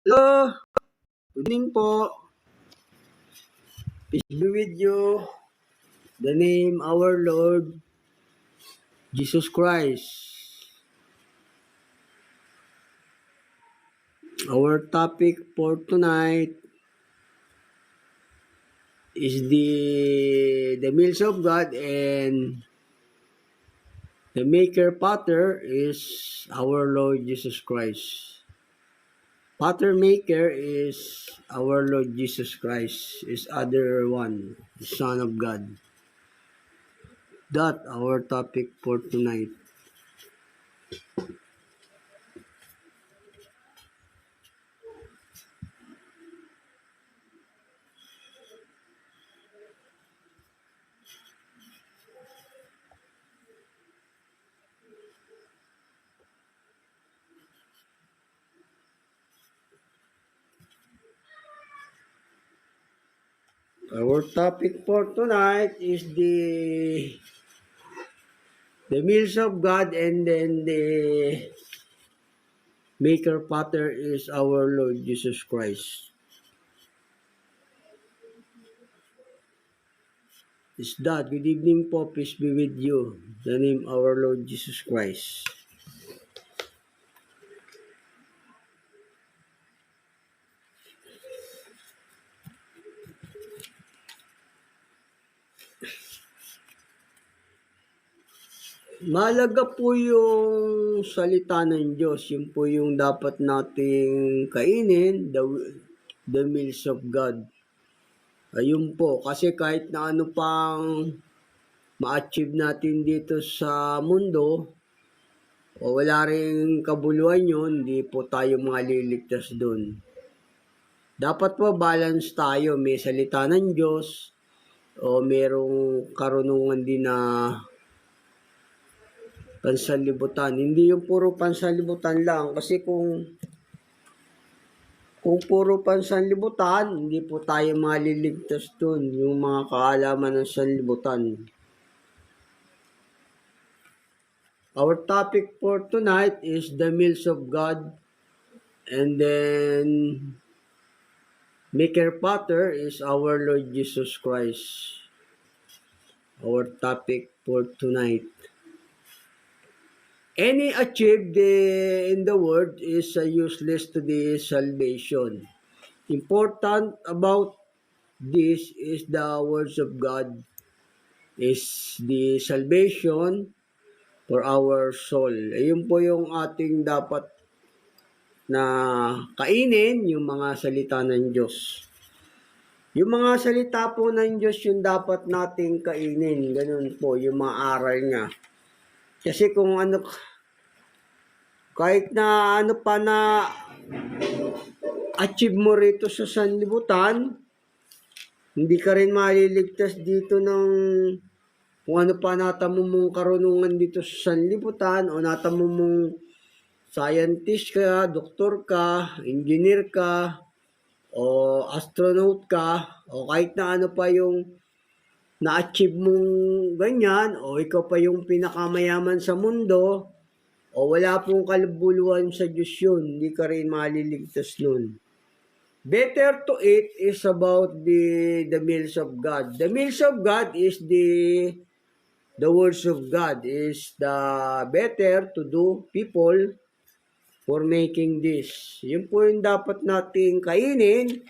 Hello, good evening po. Peace be with you. The name our Lord Jesus Christ. Our topic for tonight is the meals of God, and the maker potter is our Lord Jesus Christ. Potter maker is our Lord Jesus Christ, is other one, the Son of God. That our topic for tonight. Our topic for tonight is the meals of God, and then the maker potter is our Lord Jesus Christ. Is that good evening po, peace be with you. The name our Lord Jesus Christ. Mahalaga po yung salita ng Diyos. Yun po yung dapat nating kainin, the meals of God. Ayun po, kasi kahit na ano pang ma-achieve natin dito sa mundo, o wala ring kabuluhan yun, hindi po tayo maliligtas doon. Dapat po balance tayo, may salita ng Diyos, o merong karunungan din na pansanlibutan. Hindi yung puro pansanlibutan lang, kasi kung puro pansanlibutan, hindi po tayo maliligtas doon, yung mga kaalaman ng sanlibutan. Our topic for tonight is the meals of God, and then maker potter is our Lord Jesus Christ. Our topic for tonight. Any achieved in the world is useless to the salvation. Important about this is the words of God is the salvation for our soul. Ayun po yung ating dapat na kainin, yung mga salita ng Diyos. Yung mga salita po ng Diyos yung dapat nating kainin. Ganun po, yung mga aral niya. Kasi kung ano, kahit na ano pa na achieve mo rito sa sanlibutan, hindi ka rin maliligtas dito ng kung ano pa natamo mong karunungan dito sa sanlibutan, o natamo mong scientist ka, doktor ka, engineer ka, o astronaut ka, o kahit na ano pa yung na-achieve mong ganyan, o ikaw pa yung pinakamayaman sa mundo, o wala pong kalubuluhan sa Diyos yun, hindi ka rin maliligtas nun. Better to eat is about the meals of God. The meals of God is the words of God is the better to do people for making this. Yun po yung dapat nating kainin,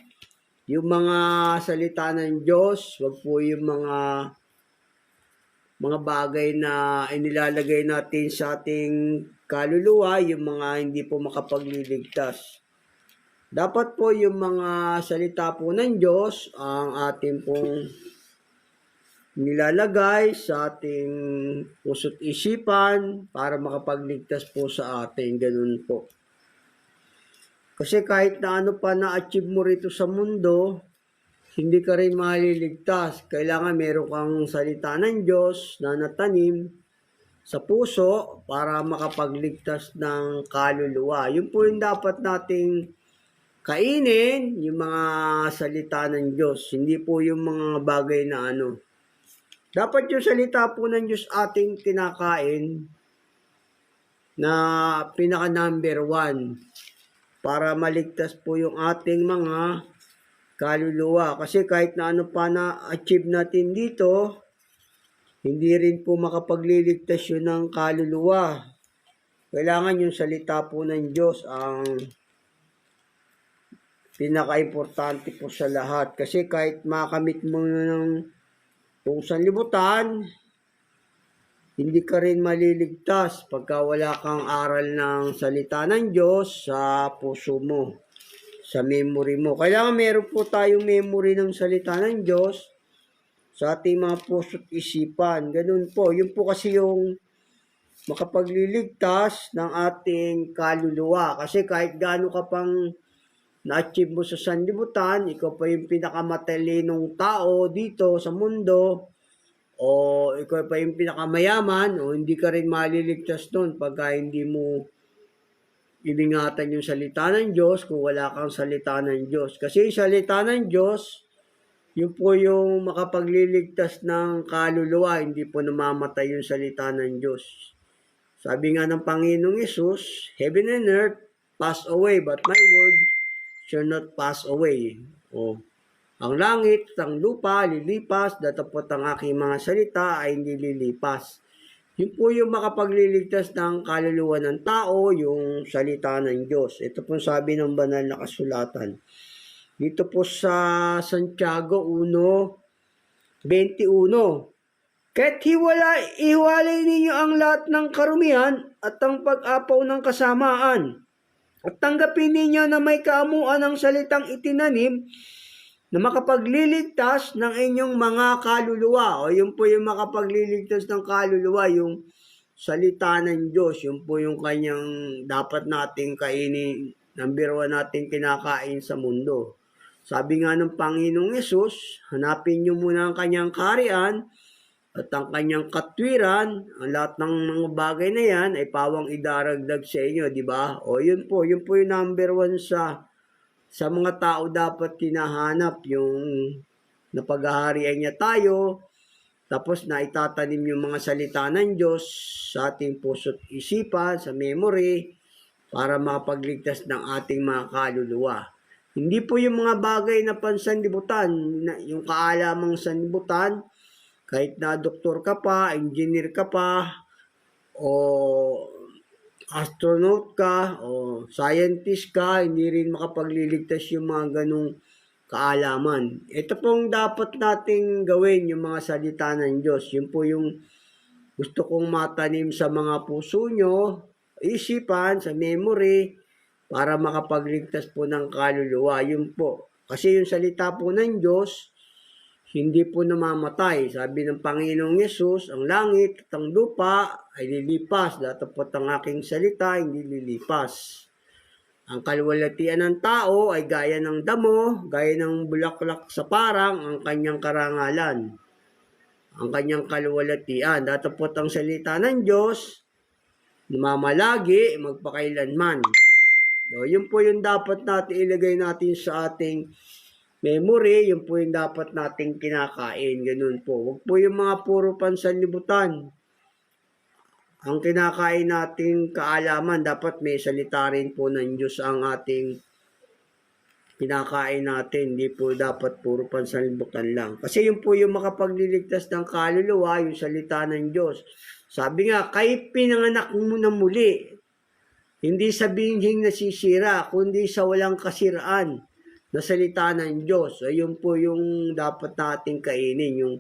yung mga salita ng Diyos, wag po yung mga bagay na inilalagay natin sa ating kaluluwa, yung mga hindi po makapagliligtas. Dapat po yung mga salita po ng Diyos ang ating pong nilalagay sa ating puso't isipan para makapagligtas po sa atin. Ganun po. Kasi kahit na ano pa na-achieve mo rito sa mundo, hindi ka rin maliligtas. Kailangan meron kang salita ng Diyos na natanim sa puso para makapagligtas ng kaluluwa. Yun po yung dapat nating kainin, yung mga salita ng Diyos. Hindi po yung mga bagay na ano. Dapat yung salita po ng Diyos ating kinakain na pinaka number 1. para maligtas po yung ating mga kaluluwa. Kasi kahit na ano pa na-achieve natin dito, hindi rin po makapagliligtas yun ng kaluluwa. Kailangan yung salita po ng Diyos ang pinaka-importante po sa lahat. Kasi kahit makamit mo ng buong sanlibutan, hindi ka rin maliligtas pagka wala kang aral ng salita ng Diyos sa puso mo, sa memory mo. Kailangan meron po tayong memory ng salita ng Diyos sa ating mga puso't isipan. Ganun po. Yun po kasi yung makapagliligtas ng ating kaluluwa. Kasi kahit gaano ka pang na-achieve mo sa sanlibutan, ikaw pa yung pinakamatalinong tao dito sa mundo, o ikaw pa yung pinakamayaman, o hindi ka rin maliligtas doon pagka hindi mo iningatan yung salita ng Diyos kung wala kang salita ng Diyos. Kasi yung salita ng Diyos, yun po yung makapagliligtas ng kaluluwa, hindi po namamatay yung salita ng Diyos. Sabi nga ng Panginoong Yesus, heaven and earth pass away, but my word shall not pass away. O, ang langit at ang lupa lilipas, datapot ang aking mga salita ay hindi lilipas. Yun po yung makapagliligtas ng kaluluwa ng tao, yung salita ng Diyos. Ito po sabi ng banal na kasulatan. Dito po sa Santiago 1:21. Kahit ihiwalay ninyo ang lahat ng karumihan at ang pag-apaw ng kasamaan, at tanggapin ninyo na may kaamuan ng salitang itinanim na makapagliligtas ng inyong mga kaluluwa. O yun po yung makapagliligtas ng kaluluwa, yung salita ng Diyos. Yun po yung kanyang dapat nating kainin, number 1 nating kinakain sa mundo. Sabi nga ng Panginoong Yesus, hanapin nyo muna ang kanyang kaharian at ang kanyang katwiran. Ang lahat ng mga bagay na yan ay pawang idaragdag sa inyo, di ba? O yun po yung number 1 sa mga tao dapat tinahanap, yung napaghaharian niya tayo, tapos na itatanim yung mga salita ng Diyos sa ating puso't isipan, sa memory, para makapagligtas ng ating mga kaluluwa. Hindi po yung mga bagay na pansanlibutan, yung kaalamang sanlibutan, kahit na doktor ka pa, engineer ka pa, o astronaut ka, o scientist ka, hindi rin makapagliligtas yung mga ganong kaalaman. Ito pong dapat nating gawin, yung mga salita ng Diyos. Yun po yung gusto kong matanim sa mga puso nyo, isipan, sa memory, para makapagligtas po ng kaluluwa. Yun po. Kasi yung salita po ng Diyos, hindi po namamatay. Sabi ng Panginoong Yesus, ang langit at ang lupa ay lilipas. Datapot ang aking salita, hindi lilipas. Ang kaluwalhatian ng tao ay gaya ng damo, gaya ng bulaklak sa parang, ang kanyang karangalan. Ang kanyang kaluwalhatian. Datapot ang salita ng Diyos, namamalagi, magpakailanman. So, yun po yung dapat natin ilagay natin sa ating memory, yun po yung dapat nating kinakain. Ganun po. Huwag po yung mga puro pansanlibutan. Ang kinakain nating kaalaman, dapat may salita rin po ng Diyos ang ating kinakain natin. Hindi po dapat puro pansanlibutan lang. Kasi yun po yung makapagliligtas ng kaluluwa, yung salita ng Diyos. Sabi nga, kay pinanganak mo na muli, hindi sa binhing nasisira, kundi sa walang kasiraan na salita ng Diyos. Ayun po yung dapat nating kainin, yung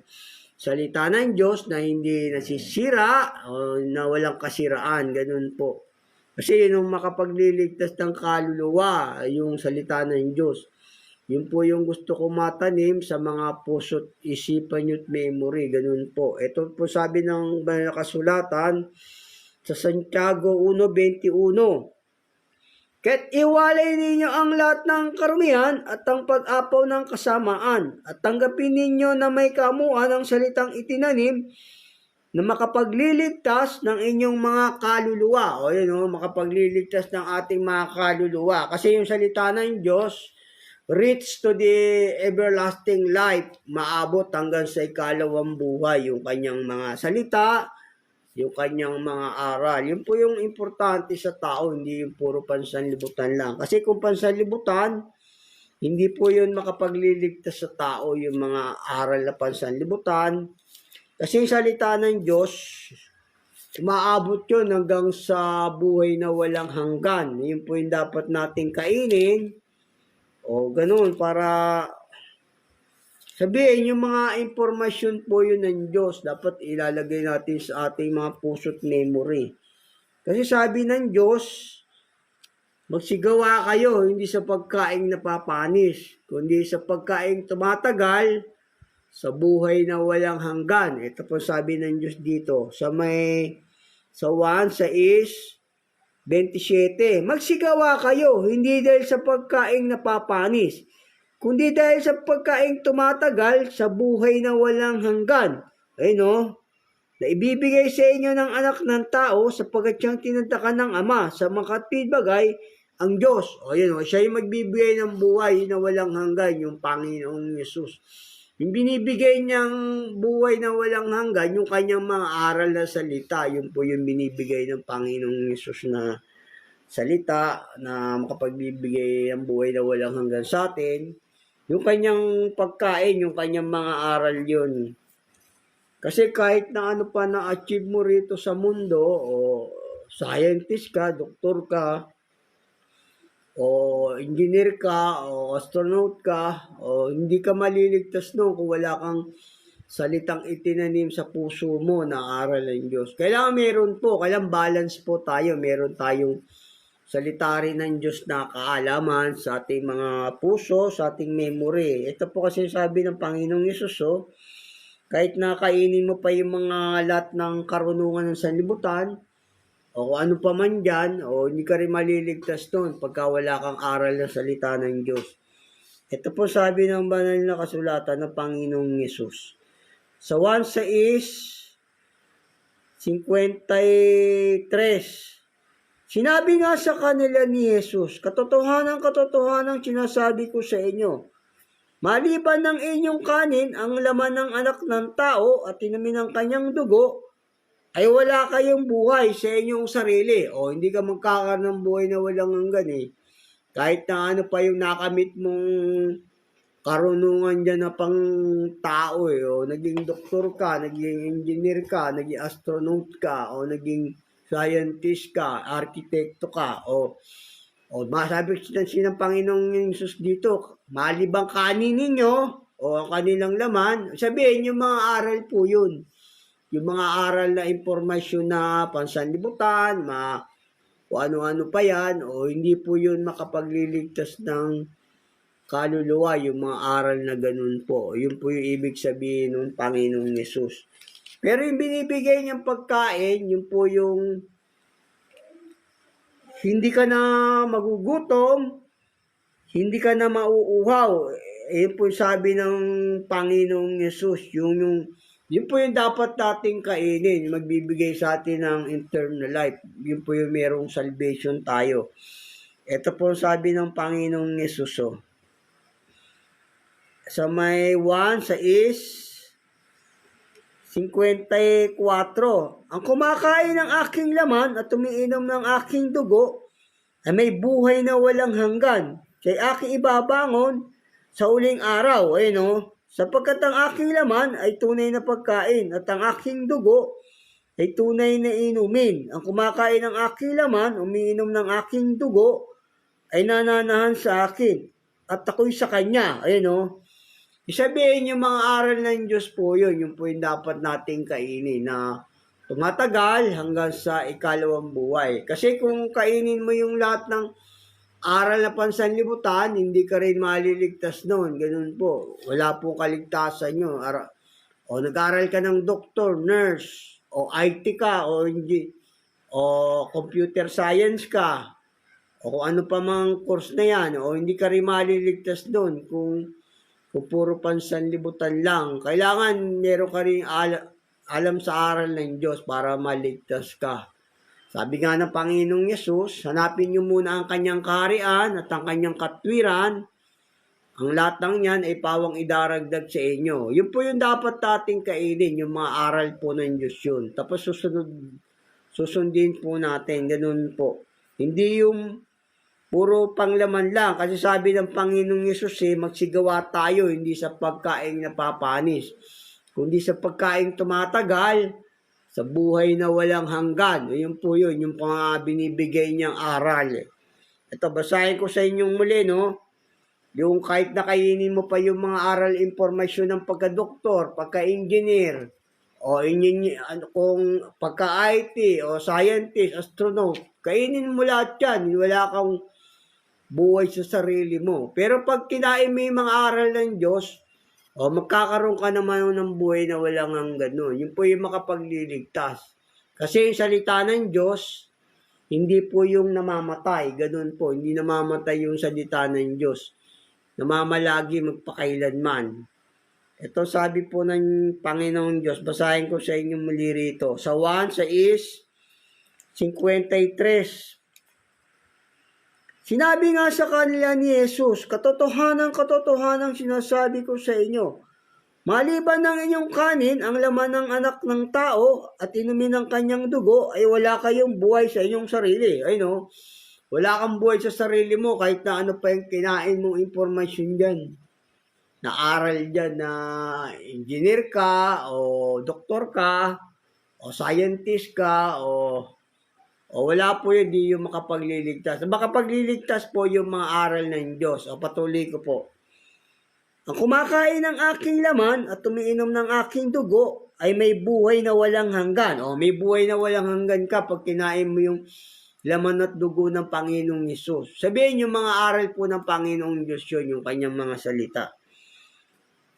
salita ng Diyos na hindi nasisira o na walang kasiraan. Ganun po. Kasi yun yung makapagliligtas ng kaluluwa, yung salita ng Diyos. Yun po yung gusto ko matanim sa mga puso't isipan nyo't memory. Ganun po. Ito po sabi ng banal na kasulatan sa Santiago 1:21. Kaya't iwalay ninyo ang lahat ng karumihan at ang pag-apaw ng kasamaan, at tanggapin ninyo na may kamuan ang salitang itinanim na makapagliligtas ng inyong mga kaluluwa. O yun, makapagliligtas ng ating mga kaluluwa. Kasi yung salita ng Diyos, reach to the everlasting life, maabot hanggang sa ikalawang buhay. Yung kanyang mga salita, yung kanyang mga aral. Yun po yung importante sa tao, hindi yung puro pansanlibutan lang. Kasi kung pansanlibutan, hindi po yun makapagliligtas sa tao yung mga aral na pansanlibutan. Kasi yung salita ng Diyos, umaabot yun hanggang sa buhay na walang hanggan. Yun po yung dapat nating kainin. O ganun, para sabihin, yung mga impormasyon po yun ng Diyos, dapat ilalagay natin sa ating mga puso't memory. Kasi sabi ng Diyos, magsigawa kayo, hindi sa pagkaing napapanis, kundi sa pagkaing tumatagal, sa buhay na walang hanggan. Ito po sabi ng Diyos dito, sa 1, sa 27, magsigawa kayo, hindi dahil sa pagkaing napapanis, kundi dahil sa pagkaing tumatagal sa buhay na walang hanggan. Na ibibigay sa inyo ng anak ng tao sapagkat siyang tinantakan ng Ama sa makatwid bagay ang Diyos. Siya yung magbibigay ng buhay na walang hanggan, yung Panginoong Yesus. Yung binibigay niyang buhay na walang hanggan, yung kanyang mga aral na salita, yun po yung binibigay ng Panginoong Yesus na salita na makapagbibigay ng buhay na walang hanggan sa atin. Yung kanyang pagkain, yung kanyang mga aral yun. Kasi kahit na ano pa na-achieve mo rito sa mundo, o scientist ka, doktor ka, o engineer ka, o astronaut ka, o hindi ka maliligtas kung wala kang salitang itinanim sa puso mo na aral ng Diyos. Kailangan meron po, kailangan balance po tayo. Meron tayong salita rin ng Diyos na kaalaman sa ating mga puso, sa ating memory. Ito po kasi sabi ng Panginoong Yesus, kahit na kainin mo pa yung mga lahat ng karunungan ng sanlibutan, o kung ano pa man dyan, o hindi ka rin maliligtas doon pagka wala kang aral na salita ng Diyos. Ito po sabi ng banal na kasulatan ng Panginoong Yesus. Sa 1:53, sinabi nga sa kanila ni Jesus, katotohanan sinasabi ko sa inyo, maliban ng inyong kanin, ang laman ng anak ng tao at inumin ng kanyang dugo, ay wala kayong buhay sa inyong sarili. Hindi ka magkakaroon ng buhay na walang hanggan Kahit na ano pa yung nakamit mong karunungan dyan na pang tao naging doktor ka, naging engineer ka, naging astronaut ka, o naging scientist ka, arkitekto ka, masabi ng Panginoong Jesus dito, malibang kanin ninyo, o ang kanilang laman, sabihin yung mga aral po yun. Yung mga aral na impormasyon na pansanlibutan, o ano-ano pa yan, o hindi po yun makapagliligtas ng kaluluwa, yung mga aral na ganun po. Yun po yung ibig sabihin ng Panginoong Yesus. Pero yung binibigay niyang pagkain, yun po yung hindi ka na magugutom, hindi ka na mauuhaw. Yun po yung sabi ng Panginoong Yesus. Yun po yung dapat nating kainin, magbibigay sa atin ng eternal life. Yun po yung merong salvation tayo. Ito po sabi ng Panginoong Yesus. Sa may 1, sa 54, ang kumakain ng aking laman at umiinom ng aking dugo ay may buhay na walang hanggan. Kaya aking ibabangon sa uling araw. Sapagkat ang aking laman ay tunay na pagkain at ang aking dugo ay tunay na inumin. Ang kumakain ng aking laman, umiinom ng aking dugo, ay nananahan sa akin at ako'y sa kanya. Isabihin yung mga aral ng Diyos po yun. Yung po yung dapat nating kainin na tumatagal hanggang sa ikalawang buhay. Kasi kung kainin mo yung lahat ng aral na pansanlibutan, hindi ka rin maliligtas noon. Ganun po. Wala pong kaligtasan nyo. Nag-aral ka ng doktor, nurse, o IT ka, o computer science ka, o kung ano pa mang course na yan, o hindi ka rin maliligtas doon kung puro pansanlibutan lang. Kailangan meron ka rin alam sa aral ng Diyos para maligtas ka. Sabi nga ng Panginoong Yesus, hanapin niyo muna ang kanyang kaharian at ang kanyang katwiran, Ang lahat ng yan ay pawang idaragdag sa inyo. Yun po yung dapat nating kainin, yung mga aral po ng Diyos yun. Tapos susundin po natin, ganun po. Hindi yung puro panglaman lang. Kasi sabi ng Panginoong Yesus magsigawa tayo, hindi sa pagkain napapanis, kundi sa pagkain tumatagal, sa buhay na walang hanggan. Yun po yun, yung binibigay niyang aral. Ito, basahin ko sa inyong muli, no? Yung kahit nakainin mo pa yung mga aral impormasyon ng pagka-doktor, pagka-engineer, o kung pagka-IT, o scientist, astronaut, kainin mo lahat yan. Wala kang buhay sa sarili mo. Pero pag kinain mo yung mga aral ng Diyos, magkakaroon ka naman ng buhay na walang hanggan. Yun po yung makapagliligtas. Kasi yung salita ng Diyos, hindi po yung namamatay. Ganun po, hindi namamatay yung salita ng Diyos. Namamalagi magpakailanman. Ito sabi po ng Panginoong Diyos, basahin ko sa inyo muli rito. Sa 1:53. Sinabi nga sa kanila ni Jesus, katotohanan sinasabi ko sa inyo, maliban ng inyong kanin, ang laman ng anak ng tao at inumin ng kanyang dugo, ay wala kayong buhay sa inyong sarili. Ay no, wala kang buhay sa sarili mo kahit na ano pa yung kinain mong informasyon dyan. Na aral dyan na engineer ka, o doktor ka, o scientist ka, o wala po yun, di yung makapagliligtas. Makapagliligtas po yung mga aral ng Diyos. O patuloy ko po. Ang kumakain ng aking laman at umiinom ng aking dugo ay may buhay na walang hanggan. O may buhay na walang hanggan ka pag kinain mo yung laman at dugo ng Panginoong Hesus. Sabihin yung mga aral po ng Panginoong Diyos yun, yung kanyang mga salita.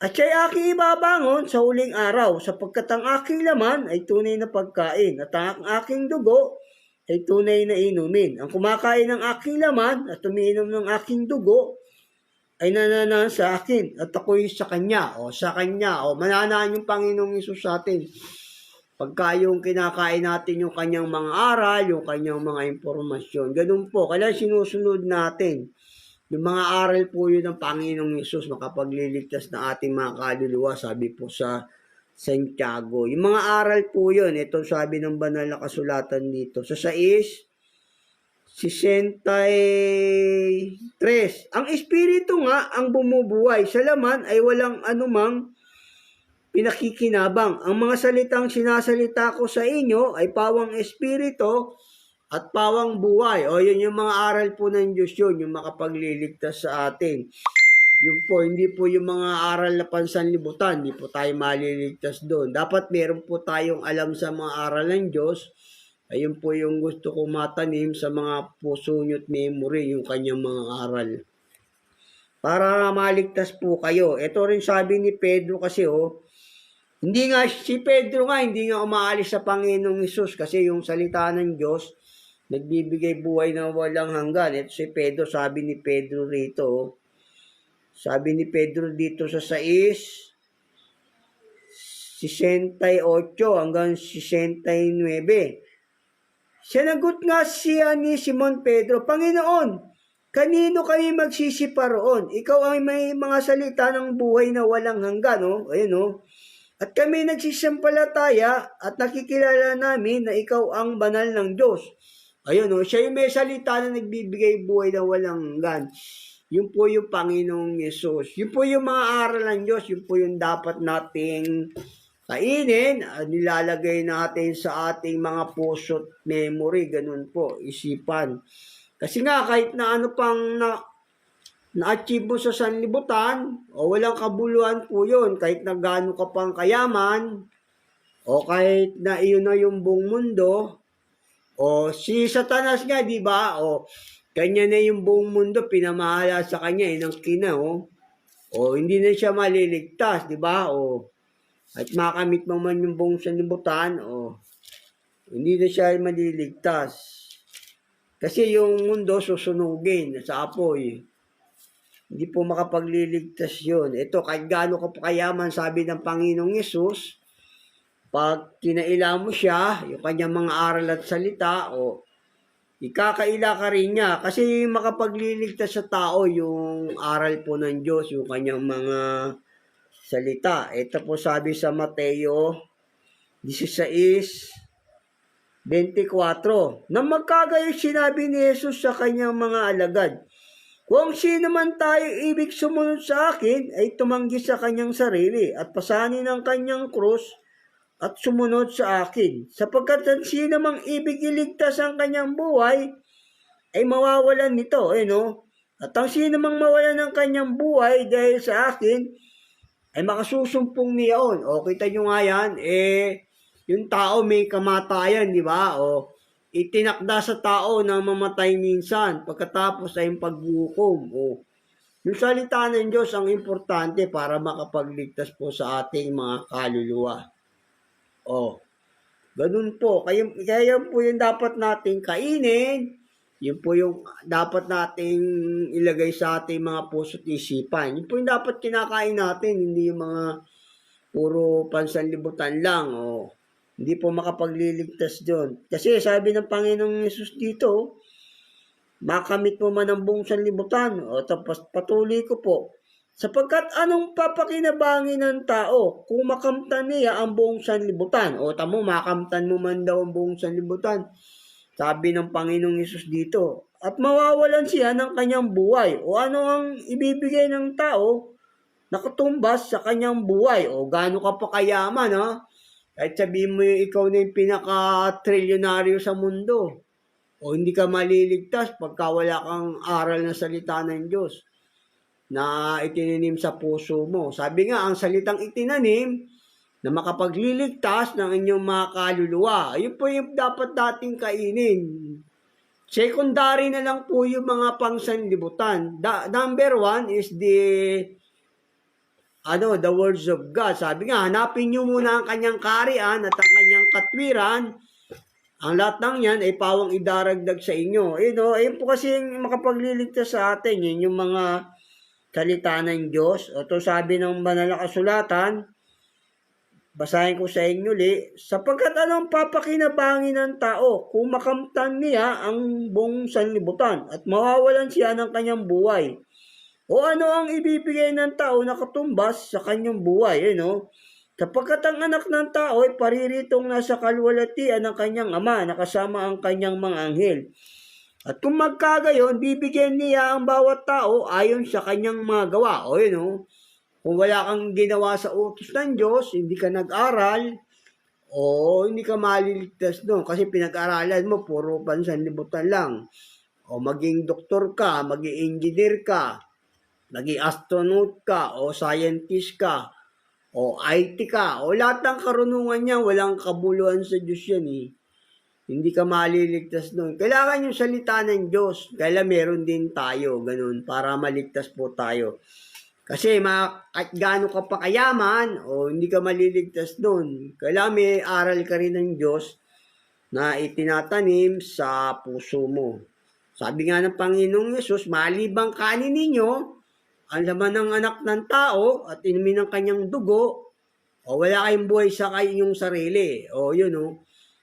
At siya'y aking ibabangon sa huling araw, sapagkat ang aking laman ay tunay na pagkain, at ang aking dugo ay tunay na inumin. Ang kumakain ng aking laman at umiinom ng aking dugo ay nananaan sa akin at ako'y sa kanya. O mananaan yung Panginoong Hesus sa atin. Pagka yung kinakain natin yung kanyang mga aral, yung kanyang mga impormasyon. Ganun po, kaya sinusunod natin. Yung mga aral po yun ng Panginoong Hesus, makapagliligtas na ating mga kaluluwa, sabi po sa Santiago. Yung mga aral po yun, ito sabi ng banal na kasulatan dito. Sa 6:63, ang Espiritu nga ang bumubuhay. Sa laman ay walang anumang pinakikinabang. Ang mga salitang sinasalita ko sa inyo ay pawang Espiritu at pawang buhay. O yun yung mga aral po ng Diyos yun, yung makapagliligtas sa atin. Yun po, hindi po yung mga aral na pansanlibutan, hindi po tayo maliligtas doon. Dapat meron po tayong alam sa mga aral ng Diyos. Ayun po yung gusto kong matanim sa mga puso nyo't memory, yung kanyang mga aral. Para maligtas po kayo. Ito rin sabi ni Pedro kasi hindi nga, si Pedro nga, hindi nga umaalis sa Panginoong Hesus kasi yung salita ng Diyos, nagbibigay buhay na walang hanggan. Ito si Pedro, sabi ni Pedro rito, sabi ni Pedro dito sa 6:68 hanggang 69. Sinagot nga siya ni Simon Pedro, Panginoon, kanino kami magsisiparoon? Ikaw ay may mga salita ng buhay na walang hanggan. Ayun. At kami nagsisampalataya at nakikilala namin na ikaw ang banal ng Diyos. Ayun, siya yung may salita na nagbibigay buhay na walang hanggan. Yun po yung Panginoong Yesus. Yun po yung mga aral ng Diyos. Yun po yung dapat nating kainin. Nilalagay natin sa ating mga puso't memory. Ganun po, isipan. Kasi nga, kahit na ano pang na-achieve mo sa sanlibutan, o walang kabuluhan po yun, kahit na gaano ka pang kayaman, o kahit na iyon na yung buong mundo, o si Satanas nga, di ba? O kanya na yung buong mundo, pinamahala sa kanya, inangkin na, o hindi na siya maliligtas, di ba? At makamit mo man yung buong sanlibutan, hindi na siya maliligtas. Kasi yung mundo susunugin sa apoy. Hindi po makapagliligtas yun. Ito, kahit gaano ka kayaman, sabi ng Panginoong Yesus, pag kinaila mo siya, yung kanyang mga aral at salita, ikakaila ka rin niya. Kasi makapagliligtas sa tao yung aral po ng Diyos, yung kanyang mga salita. Ito po sabi sa Mateo 16:24. Nang magkagayon sinabi ni Jesus sa kanyang mga alagad, kung sino man tayo ibig sumunod sa akin, ay tumanggi sa kanyang sarili at pasanin ang kanyang krus at sumunod sa akin. Sapagkat ang sino mang ibig iligtas ang kanyang buhay, ay mawawalan nito. No? At ang sino mang mawalan ng kanyang buhay dahil sa akin, ay makasusumpong niyaon. O, kita nyo nga yan, yung tao may kamatayan, di ba? O, itinakda sa tao na mamatay minsan, pagkatapos ay paghukom. O, yung salita ng Diyos ang importante para makapagligtas po sa ating mga kaluluwa. O, ganun po. Kaya po yung dapat nating kainin, yun po yung dapat nating ilagay sa ating mga puso't isipan. Yun po yung dapat kinakain natin, hindi yung mga puro pansanlibutan lang. O, hindi po makapagliligtas doon. Kasi sabi ng Panginoong Yesus dito, makamit mo man ang buong sanlibutan. O, tapos patuloy ko po, sapagkat anong papakinabangi ng tao kung makamtan niya ang buong sanlibutan? O, tamo, makamtan mo man daw ang buong sanlibutan. Sabi ng Panginoong Yesus dito, at mawawalan siya ng kanyang buhay. O ano ang ibibigay ng tao na katumbas sa kanyang buhay? O gaano ka pa kayaman, ha? Kahit sabihin mo yung ikaw na yung pinaka-trilyonaryo sa mundo. O hindi ka maliligtas pagka wala kang aral na salita ng Diyos na itinanim sa puso mo. Sabi nga, ang salitang itinanim na makapagliligtas ng inyong mga kaluluwa. Ayun po yung dapat dating kainin. Secondary na lang po yung mga pangsanlibutan. Number one is the words of God. Sabi nga, hanapin nyo muna ang kanyang kaharian at ang kanyang katwiran. Ang lahat ng yan ay pawang idaragdag sa inyo. Ayun po kasi yung makapagliligtas sa atin. Yun yung mga salita ng Diyos. O to sabi ng banal na kasulatan, basahin ko sa inyo sapagkat anong papakinabangi ng tao kung makamtan niya ang buong sanlibutan at mawawalan siya ng kanyang buhay? O ano ang ibibigay ng tao na katumbas sa kanyang buhay? Sapagkat ang anak ng tao ay pariritong nasa kalwalatian ng kanyang ama na kasama ang kanyang mga anghel. At kung magkagayon, bibigyan niya ang bawat tao ayon sa kanyang mga gawa. Kung wala kang ginawa sa utos ng Diyos, hindi ka nag-aral, o hindi ka maliligtas doon kasi pinag-aralan mo, puro pansanlibutan lang. O maging doktor ka, maging engineer ka, maging astronaut ka, o scientist ka, o IT ka, o lahat ng karunungan niya, walang kabuluhan sa Diyos yan Hindi ka maliligtas doon. Kailangan yung salita ng Diyos. Kaya meron din tayo, ganun, para maligtas po tayo. Kasi kahit gaano ka pa kayaman o hindi ka maliligtas doon, kailangan may aral ka rin ng Diyos na itinatanim sa puso mo. Sabi nga ng Panginoong Yesus, malibang kanin ninyo, ang laman ng anak ng tao at inumin ng kanyang dugo, o wala kayong buhay sa kayong sarili.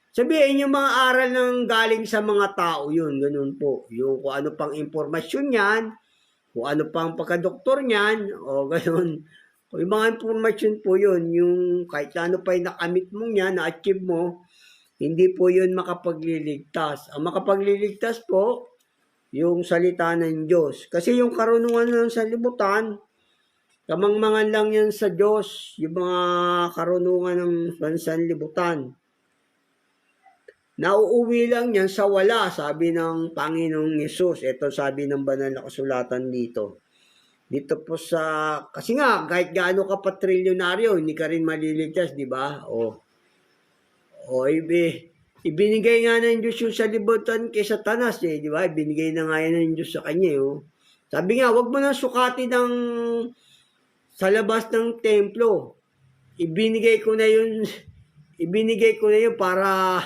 Sabihin yung mga aral ng galing sa mga tao yun, ganun po. Yung kung ano pang impormasyon yan, kung ano pang pagka-doktor niyan, o gano'n. Kung yung mga information po yun, yung kahit ano pa yung nakamit mong yan, na-achieve mo, hindi po yun makapagliligtas. Ang makapagliligtas po, yung salita ng Diyos. Kasi yung karunungan ng sanlibutan, kamangmangan lang yan sa Diyos, yung mga karunungan ng sanlibutan. Nauuwi lang yan sa wala, sabi ng Panginoong Yesus. Ito sabi ng banal na kasulatan dito. Dito po kasi nga, kahit gaano ka pa trilyonaryo, hindi ka rin maliligtas, di ba? Ibinigay nga ng Diyos yung sanlibutan kay Satanas, di ba? Ibinigay na nga yan ng Diyos sa kanya, Sabi nga, wag mo na sukatin sa labas ng templo. Ibinigay ko na yun para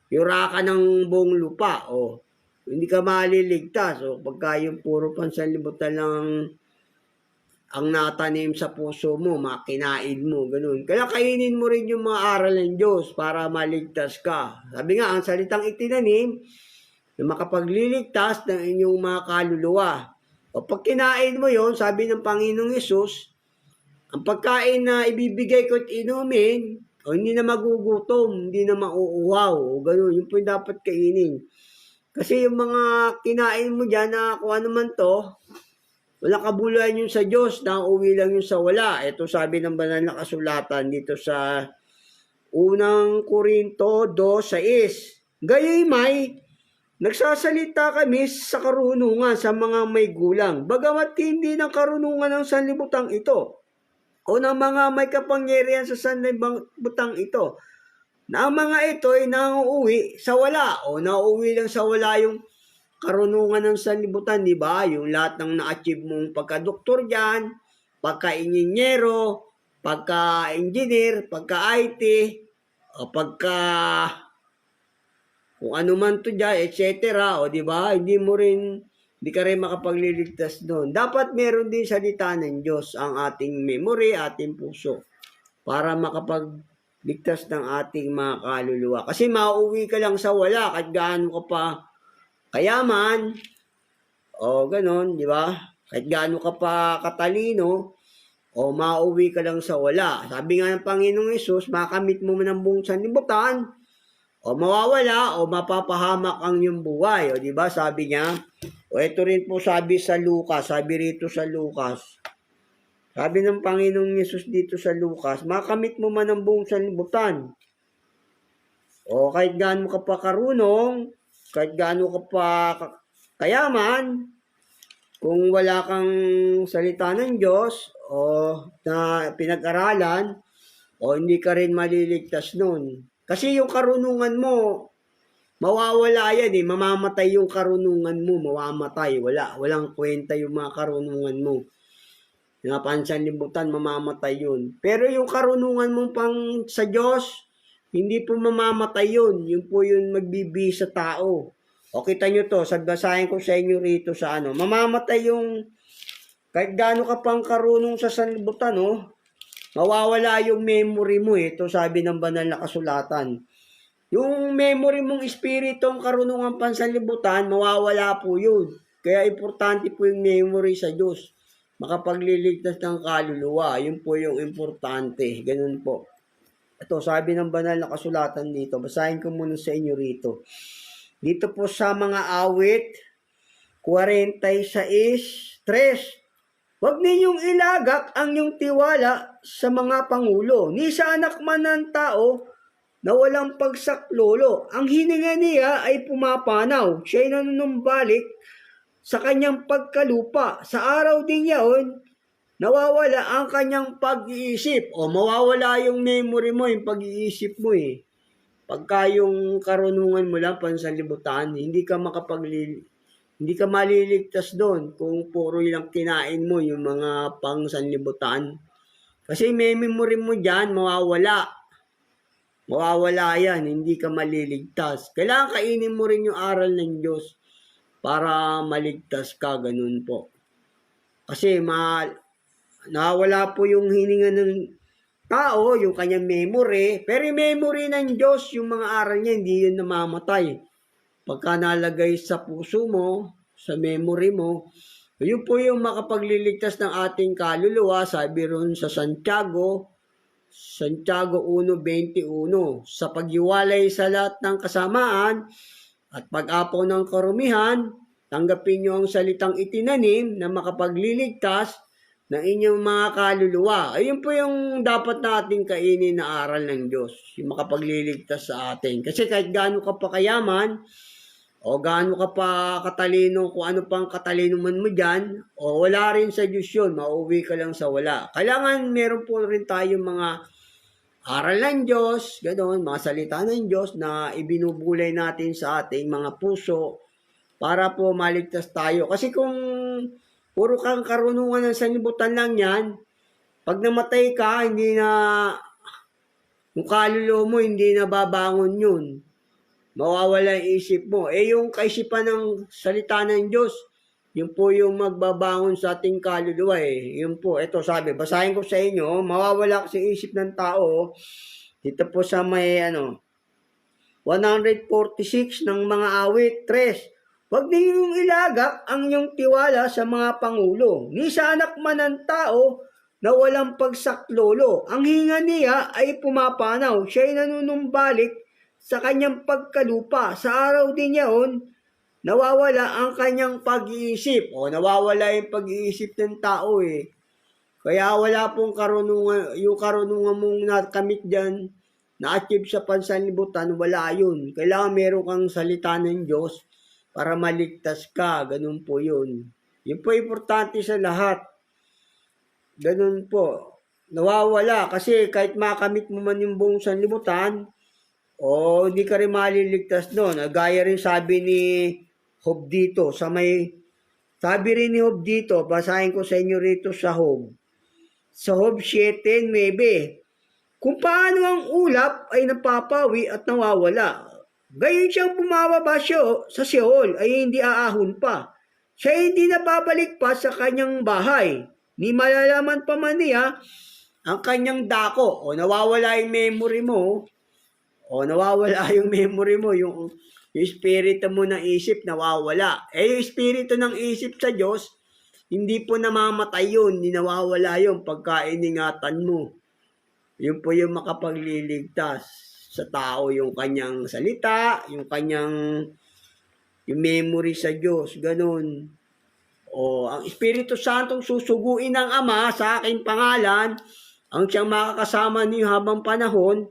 yura ka ng buong lupa, hindi ka maliligtas, pagka yung puro pansanlibutan lang ang natanim sa puso mo, makinain mo, ganun. Kaya kainin mo rin yung mga aral ng Diyos para maligtas ka. Sabi nga, ang salitang itinanim, na makapagliligtas ng inyong mga kaluluwa. O pag kinain mo yon, sabi ng Panginoong Yesus, ang pagkain na ibibigay ko at inumin, o hindi na magugutom, hindi na mauuhaw, o gano'n, yun po yung dapat kainin. Kasi yung mga kinain mo dyan na kung ano man to, walang kabuluhan yun sa Diyos, nauuwi lang yun sa wala. Ito sabi ng banal na kasulatan dito sa unang Korinto 2:6. Gayoy may, nagsasalita kami sa karunungan sa mga may gulang, bagamat hindi ng karunungan ng sanlibutan ito, o ng mga may kapangyarihan sa sanlibutan ito, na ang mga ito ay nauuwi sa wala, o nauuwi lang sa wala yung karunungan ng sanlibutan, di ba? Yung lahat ng na-achieve mong pagka-doktor dyan, pagka-inyenyero, pagka-engineer, pagka-IT, o pagka kung ano man to dyan, etc. O di ba? Hindi ka rin makapagliligtas doon. Dapat meron din salita ng Diyos ang ating memory, ating puso, para makapagligtas ng ating mga kaluluwa. Kasi mauuwi ka lang sa wala kahit gaano ka pa kayaman, o ganon, di ba? Kahit gaano ka pa katalino, o mauwi ka lang sa wala. Sabi nga ng Panginoong Yesus, makamit mo man ang buong sanlibutan, o mawawala, o mapapahamak ang iyong buhay. O di ba? Sabi niya, o ito rin po sabi sa Lucas, sabi rito sa Lucas, sabi ng Panginoong Yesus dito sa Lucas, makamit mo man ang buong sanlibutan, o kahit gaano ka pa karunong, kahit gaano ka pa kayaman, kung wala kang salita ng Diyos o na pinag-aralan, o hindi ka rin maliligtas nun. Kasi yung karunungan mo, mawawala yan eh. Mamamatay yung karunungan mo, mamamatay. Walang kwenta yung mga karunungan mo. Yung pansanlibutan, mamamatay yun. Pero yung karunungan mo pang sa Diyos, hindi po mamamatay yun. Yun po yung magbibi sa tao. O kita nyo to, basahin ko sa inyo rito sa ano. Mamamatay yung, kahit gaano ka pang karunong sa sanlibutan, mawawala yung memory mo eh. Ito sabi ng banal na kasulatan. Yung memory mong espiritong karunungan pansanlibutan, mawawala po yun. Kaya importante po yung memory sa Diyos. Makapagliligtas ng kaluluwa. Yun po yung importante. Ganun po. Ito, sabi ng banal na kasulatan dito. Basahin ko muna sa inyo rito. Dito po sa mga awit, 46:3. Huwag ninyong ilagak ang inyong tiwala sa mga pangulo, ni sa anak man ng tao na walang pagsaklolo. Ang hininga niya ay pumapanaw. Siya'y nanunumbalik sa kanyang pagkalupa. Sa araw din yaon, nawawala ang kanyang pag-iisip. O mawawala yung memory mo, yung pag-iisip mo eh. Pagka yung karunungan mo lang pansanlibutan, hindi ka maliligtas doon kung puro lang kinain mo yung mga pangsanlibutan. Kasi may memory mo dyan, mawawala. Mawawala yan, hindi ka maliligtas. Kailangan kainin mo rin yung aral ng Diyos para maligtas ka, ganun po. Kasi nawawala po yung hininga ng tao, yung kanyang memory, pero yung memory ng Diyos, yung mga aral niya, hindi yun namamatay. Pagka nalagay sa puso mo, sa memory mo, yun po yung makapagliligtas ng ating kaluluwa, sabi ron sa Santiago 1:21, sa paghiwalay sa lahat ng kasamaan at pag-apaw ng karumihan, tanggapin nyo ang salitang itinanim na makapagliligtas ng inyong mga kaluluwa. Ayun po yung dapat nating kainin na aral ng Diyos, yung makapagliligtas sa atin. Kasi kahit gaano ka pa kayaman, o gaano ka pa katalino, kung ano pang katalino man mo dyan, o wala rin sa Diyos yun, mauwi ka lang sa wala. Kailangan meron po rin tayong mga aral ng Diyos, gano'n, mga salita ng Diyos na ibinubulay natin sa ating mga puso para po maligtas tayo. Kasi kung puro kang karunungan ng sanlibutan lang yan, pag namatay ka, yung kaluluwa mo, hindi na babangon yun. Mawawala yung isip mo. Yung kaisipan ng salita ng Diyos, yun po yung magbabangon sa ating kaluluwa eh. Yun po, ito sabi, basahin ko sa inyo, mawawala kasi isip ng tao, dito po sa may 146 ng mga awit. 3. Huwag ninyong ilagak ang iyong tiwala sa mga pangulo, ni sa anak man ng tao na walang pagsaklolo. Ang hinga niya ay pumapanaw, siya'y nanunumbalik sa kanyang pagkalupa. Sa araw din yaon, nawawala ang kanyang pag-iisip. O, nawawala yung pag-iisip ng tao eh. Kaya wala pong karunungan, yung karunungan mong nakamit dyan, na-achieve sa pansanlibutan, wala yun. Kailangan meron kang salita ng Diyos para maligtas ka. Ganun po yun. Yun po importante sa lahat. Ganun po. Nawawala kasi kahit makamit mo man yung buong sanlibutan, o hindi ka rin maliligtas doon. Gaya rin sabi ni Job dito, sabi rin ni Job dito, basahin ko sa inyo rito sa Job. Sa Job 7:9, kung paano ang ulap ay napapawi at nawawala, gayon siyang bumababa siya sa Sheol ay hindi aahon pa. Siya hindi napabalik pa sa kanyang bahay, ni malalaman pa man niya ang kanyang dako. O nawawala yung memory mo, yung espiritu mo ng isip nawawala. Yung espiritu ng isip sa Diyos, hindi po namamatay yun, hindi nawawala yun pagka iningatan mo. Yun po yung makapagliligtas sa tao, yung kanyang salita, yung memory sa Diyos, ganun. O, ang Espiritu Santong susuguin ng Ama sa aking pangalan, ang siyang makakasama niyo habang panahon,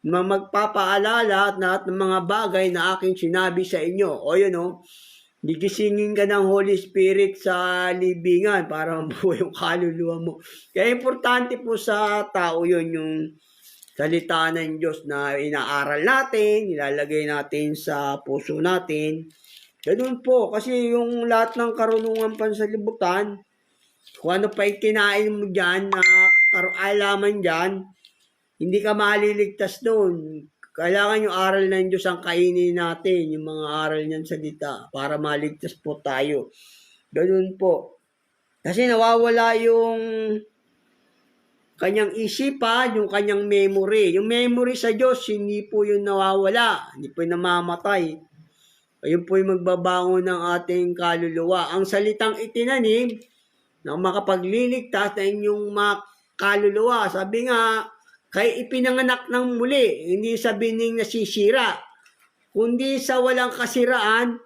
na magpapaalala at lahat ng mga bagay na aking sinabi sa inyo. O yun o, gigisingin ka ng Holy Spirit sa libingan para mabuhay yung kaluluwa mo. Kaya importante po sa tao yun, yung salita ng Diyos na inaaral natin, ilalagay natin sa puso natin. Ganun po, kasi yung lahat ng karunungan pansalibutan, kung ano pa ikinain mo dyan, na alaman dyan, hindi ka maliligtas doon. Kailangan yung aral ng Diyos ang kainin natin, yung mga aral niyang salita, para maligtas po tayo. Ganun po. Kasi nawawala yung kanyang isipan, yung kanyang memory. Yung memory sa Diyos, hindi po yung nawawala, hindi po yung namamatay. Ayun po yung magbabangon ng ating kaluluwa. Ang salitang itinanim, na makapagliligtas na inyong mga kaluluwa. Sabi nga, kay ipinanganak ng muli, hindi sa bining nasisira, kundi sa walang kasiraan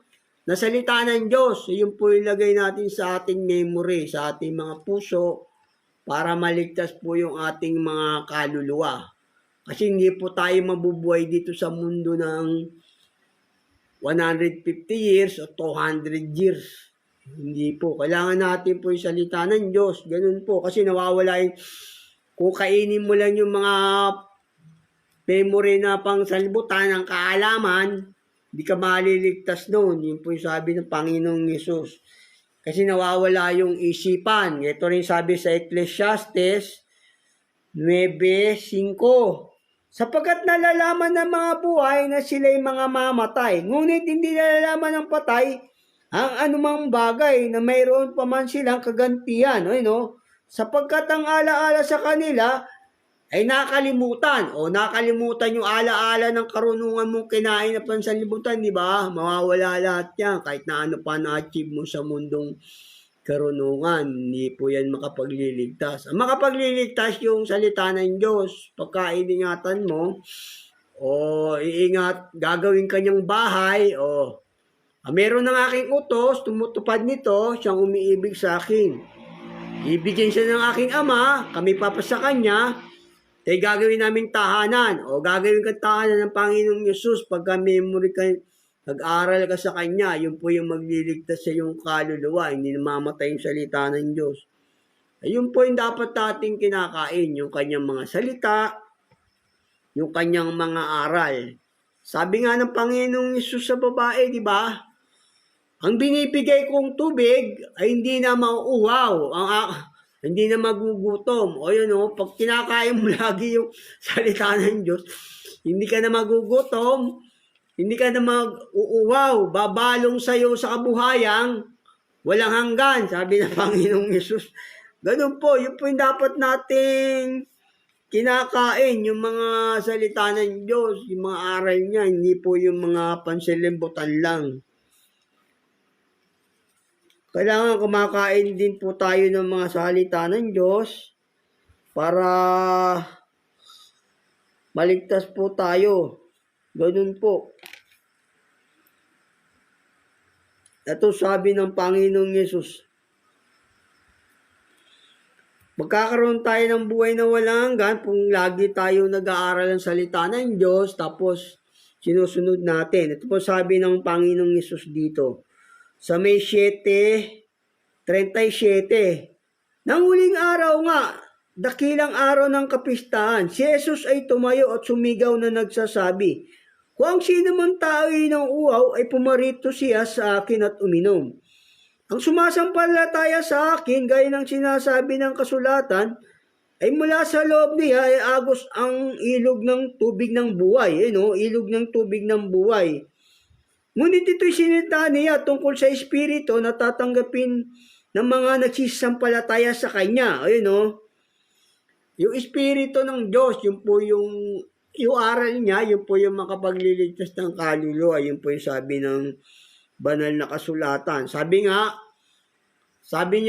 na salita ng Diyos. Yun po ilagay natin sa ating memory, sa ating mga puso, para maligtas po yung ating mga kaluluwa. Kasi hindi po tayo mabubuhay dito sa mundo ng 150 years o 200 years. Hindi po. Kailangan natin po yung salita ng Diyos. Ganun po. Kasi nawawala yung, kung kainin mo lang yung mga memory na pang sanlibutan ng kaalaman, hindi ka maliligtas doon. Yun po yung sabi ng Panginoong Yesus. Kasi nawawala yung isipan. Ito rin sabi sa Ecclesiastes 9:5. Sapagkat nalalaman ng mga buhay na sila'y mga mamatay, ngunit hindi nalalaman ng patay ang anumang bagay na mayroon pa man silang kagantihan. Sapagkat ang alaala sa kanila ay nakalimutan. O nakalimutan yung alaala ng karunungan mong kinain na pansanlibutan, di ba? Mawawala lahat yan. Kahit na ano pa na-achieve mo sa mundong karunungan, hindi po yan makapagliligtas. Ang makapagliligtas yung salita ng Diyos. Pagka iningatan mo, o iingat, gagawin kanyang bahay, o meron ng aking utos, tumutupad nito, siyang umiibig sa akin. Ibigin siya ng aking ama, kami papasa kanya, ay gagawin namin tahanan, o gagawin ka tahanan ng Panginoong Yesus pagka memory ka, nag-aral ka sa kanya, yun po yung magliligtas sa iyong kaluluwa, hindi namamatay yung salita ng Diyos. Ayun po yung dapat nating kinakain, yung kanyang mga salita, yung kanyang mga aral. Sabi nga ng Panginoong Yesus sa babae, di ba? Ang binibigay kong tubig ay hindi na mauuhaw, hindi na magugutom. O yun pag kinakain mo lagi yung salita ng Diyos, hindi ka na magugutom, hindi ka na mag-uuwaw, babalong sa'yo sa kabuhayang walang hanggan, sabi ng Panginoong Yesus. Ganun po, yun po yung dapat nating kinakain yung mga salita ng Diyos, yung mga aral niya, hindi po yung mga pansilimbutan lang. Kailangan kumakain din po tayo ng mga salita ng Diyos para maligtas po tayo. Ganun po. Ito sabi ng Panginoong Yesus, magkakaroon tayo ng buhay na walang hanggan kung lagi tayo nag-aaral ng salita ng Diyos tapos sinusunod natin. Ito po sabi ng Panginoong Yesus dito. Sa May 7:37, nang huling araw nga, dakilang araw ng kapistahan, si Jesus ay tumayo at sumigaw na nagsasabi, kung ang sino man tao ng uhaw ay pumarito siya sa akin at uminom. Ang sumasampalataya sa akin, gaya ng sinasabi ng kasulatan, ay mula sa loob niya ay agos ang ilog ng tubig ng buhay. Ilog ng tubig ng buhay. Ngunit ito'y sinita niya tungkol sa Espiritu na tatanggapin ng mga nagsisampalataya sa Kanya. Yung Espiritu ng Diyos, yun po yung aral niya, yun po yung makapagliligtas ng kaluluwa. Yun po yung sabi ng banal na kasulatan. Sabi niya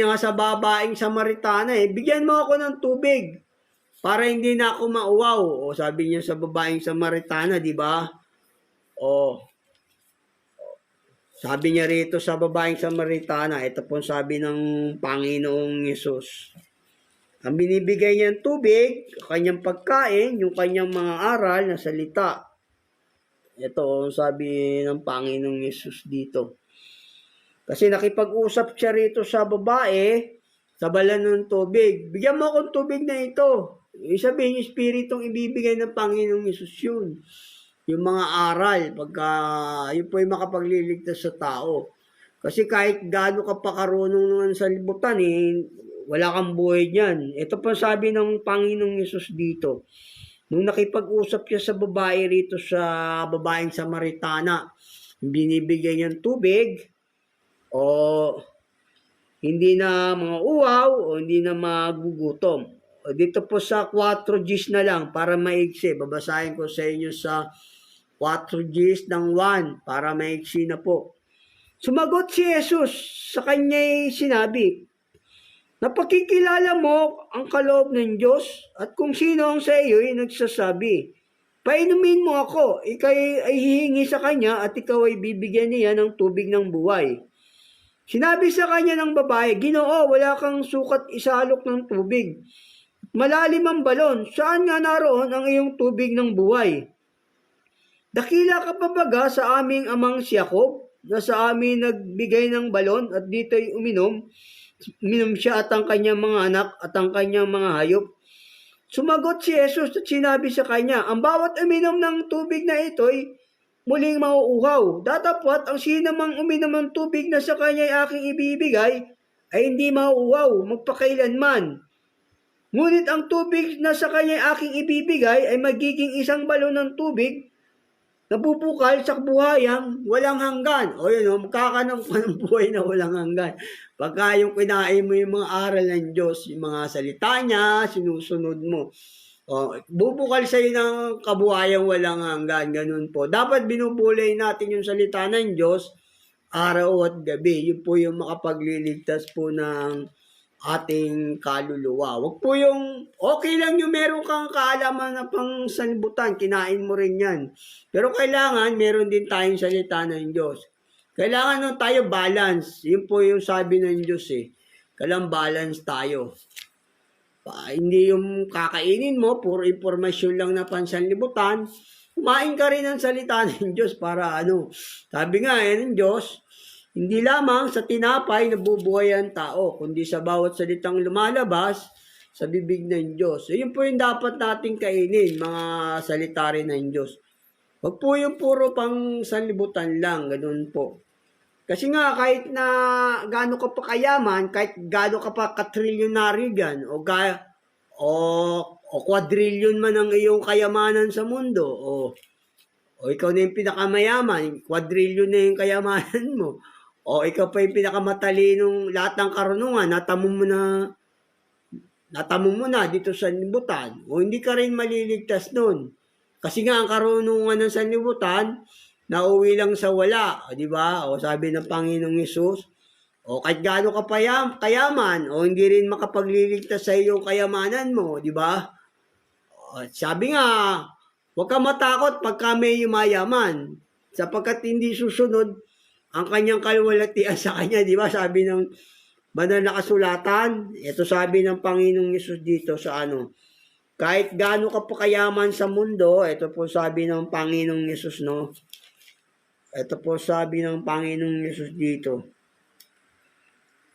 nga sa babaeng Samaritana, bigyan mo ako ng tubig para hindi na ako mauwaw. O sabi niya sa babaeng Samaritana, di ba? Sabi niya rito sa babaeng Samaritana, ito po sabi ng Panginoong Yesus. Ang binibigay niyang tubig, kanyang pagkain, yung kanyang mga aral na salita. Ito ang sabi ng Panginoong Yesus dito. Kasi nakipag-usap siya rito sa babae, sa balan ng tubig. Bigyan mo akong tubig na ito. Sabihin yung Espiritong ibibigay ng Panginoong Yesus yun. Yung mga aral, yun po yung makapagliligtas sa tao. Kasi kahit gaano ka pa karunong naman sa libutan, wala kang buhay niyan. Ito pa sabi ng Panginoong Yesus dito. Nung nakipag-usap siya sa babae rito sa babaeng Samaritana, binibigay niyang tubig, o hindi na mga uhaw, o hindi na magugutom. Dito po sa 4 Gs na lang para maigsi. Babasahin ko sa inyo sa 4 Gs ng 1 para maigsi na po. Sumagot si Jesus, sa kanya'y sinabi, napakikilala mo ang kaloob ng Diyos at kung sino ang sa iyo ay nagsasabi, painumin mo ako, ikay ay hihingi sa kanya at ikaw ay bibigyan niya ng tubig ng buhay. Sinabi sa kanya ng babae, Ginoo, wala kang sukat isalok ng tubig. Malalim ang balon, saan nga naroon ang iyong tubig ng buhay? Dakila ka pa baga sa aming amang si Jacob, na sa amin nagbigay ng balon at dito'y uminom siya at ang kanyang mga anak at ang kanyang mga hayop. Sumagot si Jesus at sinabi sa kanya, ang bawat uminom ng tubig na ito'y muling mauuhaw. Datapwat ang sino mang uminom ng tubig na sa kanya ay aking ibibigay ay hindi mauuhaw magpakailanman. Ngunit ang tubig na sa kanya ay aking ibibigay ay magiging isang balon ng tubig na bubukal sa buhayang walang hanggan. Magkakaroon ka ng buhay na walang hanggan. Pagka yung kinain mo yung mga aral ng Diyos, yung mga salita niya, sinusunod mo. Bubukal sa'yo ng kabuhayang walang hanggan. Ganun po. Dapat binubulay natin yung salita ng Diyos araw at gabi. Yun po yung makapagliligtas po ng ating kaluluwa. Wag po yung, okay lang yung meron kang kaalaman na pang sanlibutan, kinain mo rin yan. Pero kailangan, meron din tayong salita ng Diyos. Kailangan nun tayo balance. Yun po yung sabi ng Diyos Kailangan balance tayo. Hindi yung kakainin mo, puro informasyon lang na pansanlibutan. Kumain ka rin ng salita ng Diyos para Sabi nga ng Diyos, hindi lamang sa tinapay nabubuhay ang tao, kundi sa bawat salitang lumalabas sa bibig ng Diyos. Yun po yung dapat nating kainin, mga salita rin ng Diyos. Huwag po yung puro pang sanlibutan lang, ganun po. Kasi nga, kahit na gaano ka pa kayaman, kahit gaano ka pa katrilyonaryo dyan, o quadrillion man ang iyong kayamanan sa mundo, o ikaw na yung pinakamayaman, quadrillion na yung kayamanan mo, o ikaw pa yung pinakamatalinong lahat ng karunungan, natamo mo na natamo mo na dito sa sanlibutan, o hindi ka rin maliligtas nun. Kasi nga ang karunungan ng sanlibutan, nauwi lang sa wala, di ba? O sabi ng Panginoong Yesus, o kahit gaano ka kayaman, o hindi rin makapagliligtas sa iyong kayamanan mo, di ba? Sabi nga, huwag ka matakot pagka may yumayaman, sapagkat hindi susunod ang kanyang kalwalatian sa kanya, di ba? Sabi ng banal na kasulatan, ito sabi ng Panginoong Yesus dito sa kahit gaano ka pa kayaman sa mundo, ito po sabi ng Panginoong Yesus, no? Ito po sabi ng Panginoong Yesus dito.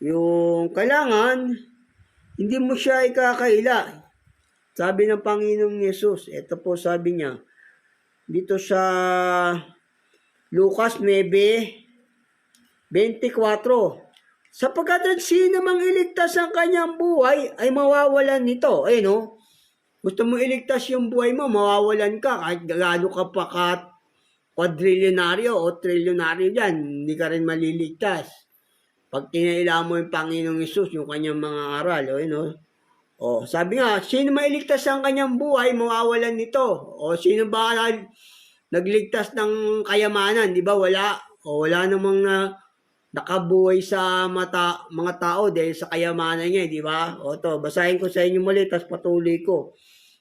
Yung kailangan, hindi mo siya ikakaila. Sabi ng Panginoong Yesus, ito po sabi niya, dito sa Lucas 9:24, sapagkat ang sino mang iligtas ang kanyang buhay ay mawawalan nito. No? Gusto mo iligtas yung buhay mo, mawawalan ka kahit gaano ka pa quadrilyonaryo o trilyonaryo dyan, hindi ka rin maliligtas. Pag tinaila mo yung Panginoong Yesus, yung kanyang mga aral, sabi nga, sino mailigtas ang kanyang buhay, mawawalan nito. O sino ba nagligtas ng kayamanan, di ba? Wala. O wala namang nakabuhay sa mga tao dahil sa kayamanan niya, di ba? O to, basahin ko sa inyo muli, tapos patuloy ko.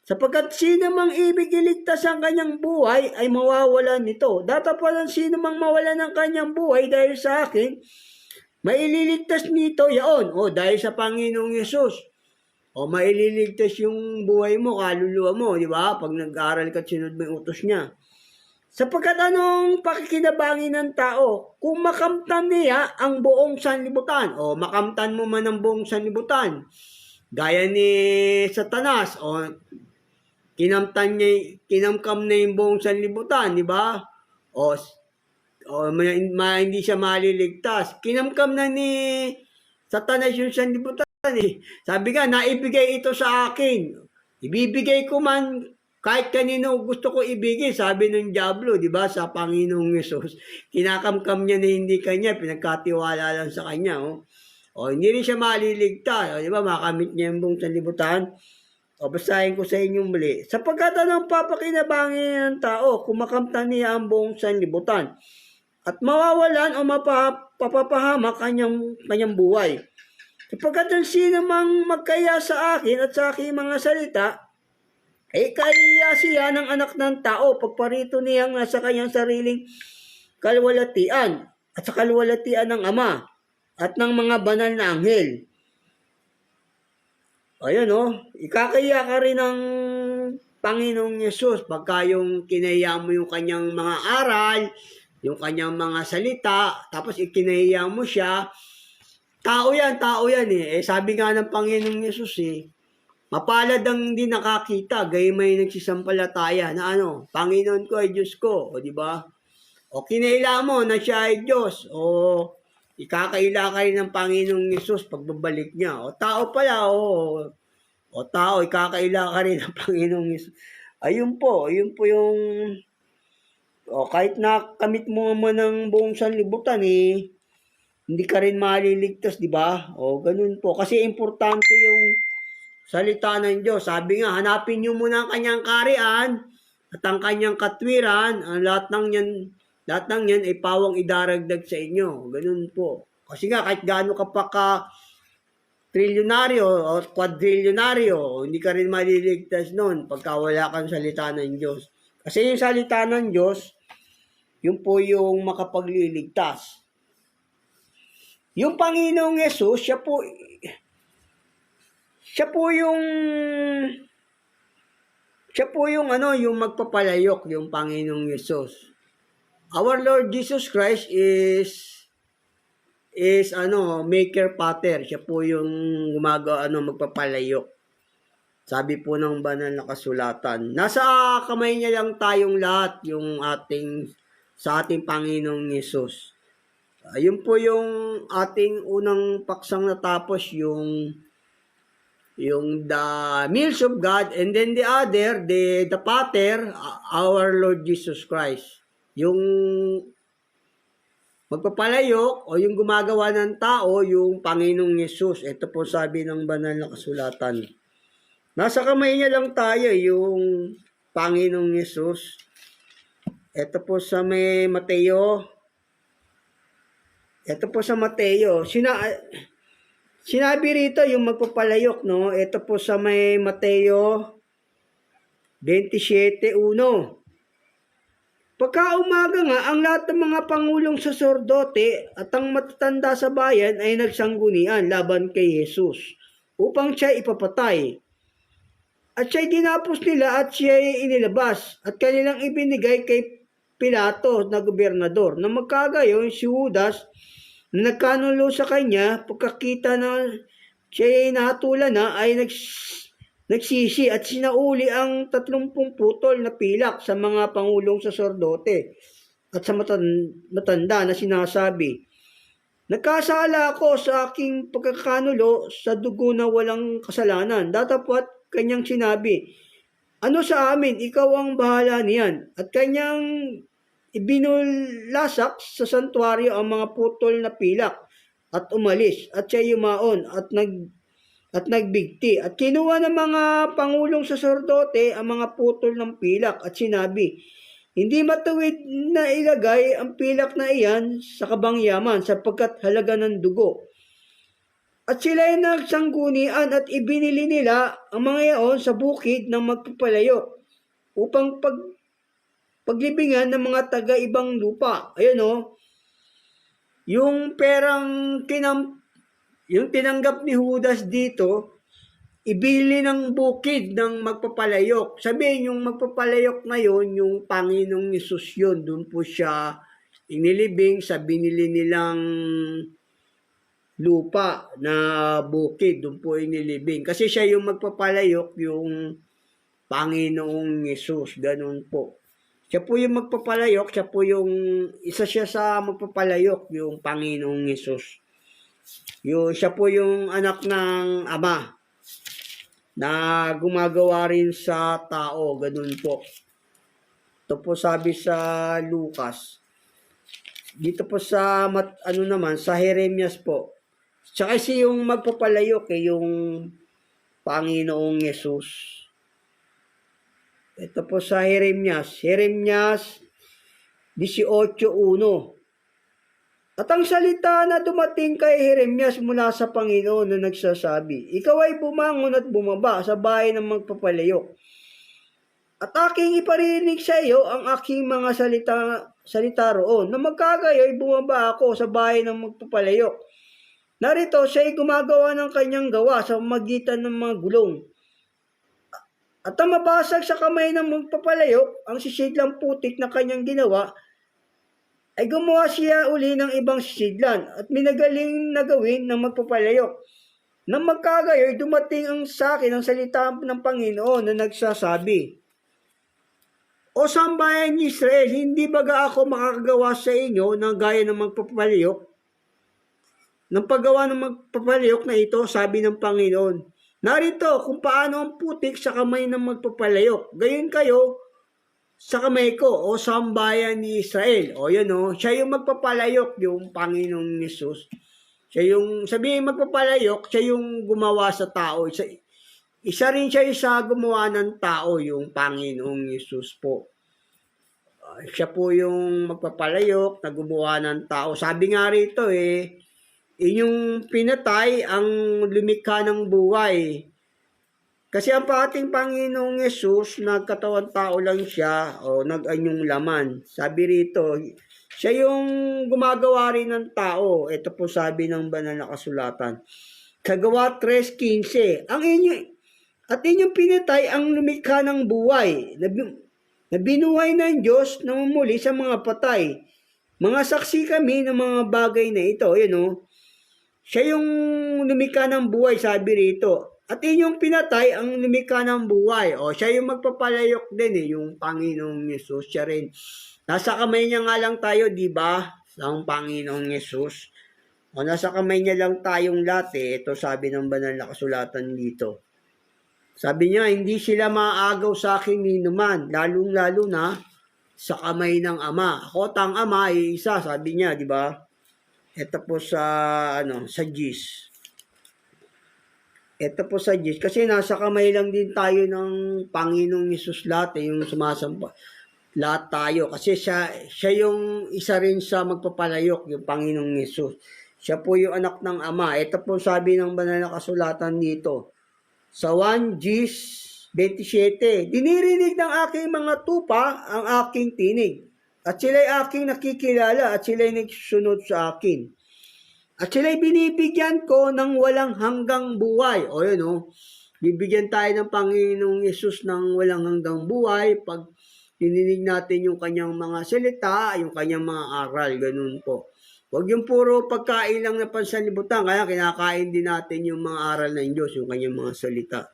Sapagkat sino mang ibig iligtas ang kanyang buhay ay mawawalan nito. Datapalan sino mang mawalan ng kanyang buhay dahil sa akin, maililigtas nito yaon. O dahil sa Panginoong Yesus. O maililigtas yung buhay mo, kaluluwa mo, di ba? Pag nag-aaral ka, sinunod mo yung utos niya. Sapagkat anong pakikinabangin ng tao kung makamtan niya ang buong sanlibutan? O makamtan mo man ang buong sanlibutan. Gaya ni Satanas, kinamkam na yung buong sanlibutan, di ba? Hindi siya maliligtas. Kinamkam na ni Satanas yung sanlibutan. Sabi nga, naibigay ito sa akin. Ibibigay ko man kahit kanino gusto ko ibigay, sabi ng Diablo, di ba, sa Panginoong Yesus. Kinakamkam niya na hindi kanya, pinagkatiwala lang sa kanya. Hindi rin siya maliligtas. Di ba, makamit niya yung buong sanlibutan. Basahin ko sa inyo muli. Sapagkat anong papakinabangin ng tao kung makamtan niya ang buong sanlibutan at mawawalan o mapapahamak kanyang buhay. Sapagkat ang sino mang magkaya sa akin at sa aking mga salita, ay kaya siya ng anak ng tao pagparito niyang nasa kanyang sariling kalwalatian at sa kalwalatian ng Ama at ng mga banal na anghel. Ayun, ikakaya ka rin ng Panginoong Yesus pagka yung kinaya mo yung kanyang mga aral, yung kanyang mga salita, tapos ikinaya mo siya. Tao yan sabi nga ng Panginoong Yesus mapalad ang hindi nakakita, gayon may nagsisampalataya na Panginoon ko ay Diyos ko, di ba? O kinaila mo na siya ay Diyos, ikakaila ka rin ng Panginoong Yesus pagbabalik niya. Tao pala, tao, ikakaila ka rin ng Panginoong Yesus. Ayun po yung, kahit nakamit mo naman ng buong sanlibutan, hindi ka rin maliligtas, di ba? Ganun po. Kasi importante yung salita ng Diyos. Sabi nga, hanapin niyo muna ang kanyang kaharian at ang kanyang katwiran, ang lahat ng yan ay pawang idaragdag sa inyo. Ganun po. Kasi nga, kahit gaano ka pa trilyonaryo o quadrilyonaryo, hindi ka rin maliligtas nun pagka wala kang salita ng Diyos. Kasi yung salita ng Diyos, yun po yung makapagliligtas. Yung Panginoong Yesus, siya po yung yung magpapalayok, yung Panginoong Yesus. Our Lord Jesus Christ is maker pater. Siya po yung magpapalayok. Sabi po ng banal na kasulatan. Nasa kamay niya lang tayong lahat, yung sa ating Panginoong Yesus. Ayun po yung ating unang paksang natapos, yung the meals of God, and then the other, the Pater, our Lord Jesus Christ. Yung magpapalayok o yung gumagawa ng tao, yung Panginoong Yesus. Ito po sabi ng banal na kasulatan. Nasa kamay niya lang tayo yung Panginoong Yesus. Ito po sa may Mateo. Ito po sa Mateo. Sinabi rito yung magpapalayok, no? Ito po sa may Mateo 27:1. Pagkaumaga nga, ang lahat ng mga pangulong saserdote at ang matatanda sa bayan ay nagsanggunian laban kay Jesus upang siya ipapatay. At siya'y dinapos nila at siya'y inilabas at kanilang ibinigay kay Pilato na gobernador. Na magkagayon, si Judas na nagkanulo sa kanya, pagkakita na siya'y nahatulan na, ay nagsisi at sinauli ang 30 putol na pilak sa mga pangulong saserdote at sa matanda na sinasabi, "Nagkasala ako sa aking pagkakanulo sa dugo na walang kasalanan." Datapwat kanyang sinabi, "Ano sa amin, ikaw ang bahala niyan." At kanyang ibinulasak sa santuario ang mga putol na pilak at umalis at siya yumaon at nagbigti. At kinuha ng mga pangulong saserdote ang mga putol ng pilak at sinabi, "Hindi matuwid na ilagay ang pilak na iyan sa kabangyaman sapagkat halaga ng dugo." At sila ay nagsanggunian at ibinili nila ang mga iyon sa bukid ng magpapalayo upang paglibingan ng mga taga-ibang lupa. Ayun o, yung perang yung tinanggap ni Judas dito, ibili ng bukid ng magpapalayok. Sabihin, yung magpapalayok ngayon, yung Panginoong Yesus yun. Doon po siya inilibing sa binili nilang lupa na bukid. Doon po inilibing. Kasi siya yung magpapalayok, yung Panginoong Yesus. Ganun po. Siya po yung magpapalayok, isa siya sa magpapalayok, yung Panginoong Yesus. Siya po yung anak ng Ama na gumagawa rin sa tao, ganun po. Ito po sabi sa Lucas. Dito po sa sa Jeremias po. Tsaka yung magpapalayok yung Panginoong Yesus. Ito po sa Jeremias 18:1. At ang salita na dumating kay Jeremias mula sa Panginoon na nagsasabi, "Ikaw ay bumangon at bumaba sa bahay ng magpapalayok. At aking iparinig sa iyo ang aking mga salita roon. Na magkagayoy bumaba ako sa bahay ng magpapalayok. Narito siya ay gumagawa ng kanyang gawa sa magitan ng mga gulong. At ang mabasag sa kamay ng magpapalayok, ang sisidlang putik na kanyang ginawa, ay gumawa siya uli ng ibang sisidlan at minagaling na gawin ng magpapalayok. Nang magkagayoy, dumating sa akin ang salita ng Panginoon na nagsasabi, O sambayan ni Israel, hindi baga ako makakagawa sa inyo ng gaya ng magpapalayok? Ng paggawa ng magpapalayok na ito, sabi ng Panginoon, narito kung paano ang putik sa kamay ng magpapalayok. Gayon kayo sa kamay ko, o sambayan ni Israel. O yun o, siya yung magpapalayok, yung Panginoong Yesus. Siya yung, sabihin magpapalayok, siya yung gumawa sa tao. Isa rin siya sa gumawa ng tao, yung Panginoong Yesus po. Siya po yung magpapalayok na gumawa ng tao. Sabi nga rito inyong pinatay ang lumikha ng buhay. Kasi ang ating Panginoong Yesus, nagkatawan tao lang siya, o nag-anyong laman. Sabi rito, siya yung gumagawa rin ng tao. Ito po sabi ng banal na kasulatan. Kagawa 3:15. At inyong pinatay ang lumikha ng buhay, na binuhay ng Diyos na muli sa mga patay. Mga saksi kami ng mga bagay na ito. Siya yung lumikha ng buhay, sabi rito. At inyong pinatay ang lumikha ng buhay. Siya yung magpapalayok din yung Panginoong Yesus. Siya rin. Nasa kamay niya nga lang tayo, di ba? Ang Panginoong Yesus. Nasa kamay niya lang tayong lahat Ito sabi ng banal na kasulatan dito. Sabi niya, hindi sila maaagaw sa akin ni naman, lalong-lalo na sa kamay ng Ama. Ako at ang Ama ay isa, sabi niya, di ba? Ito po sa Gis. Ito po sa Diyos, kasi nasa kamay lang din tayo ng Panginoong Hesus lahat, yung sumasampa. Lahat tayo. Kasi siya yung isa rin sa magpapalayok, yung Panginoong Hesus. Siya po yung anak ng Ama. Ito po sabi ng banal na kasulatan dito. Sa 1 Gs 27, dinirinig ng aking mga tupa ang aking tinig. At sila'y aking nakikilala at sila'y nagsusunod sa akin. At sila'y binibigyan ko ng walang hanggang buhay. O yun o, bibigyan tayo ng Panginoong Yesus ng walang hanggang buhay pag dininig natin yung kanyang mga salita, yung kanyang mga aral, ganun po. Huwag yung puro pagkain lang na pansanlibutan, kaya kinakain din natin yung mga aral ng Diyos, yung kanyang mga salita.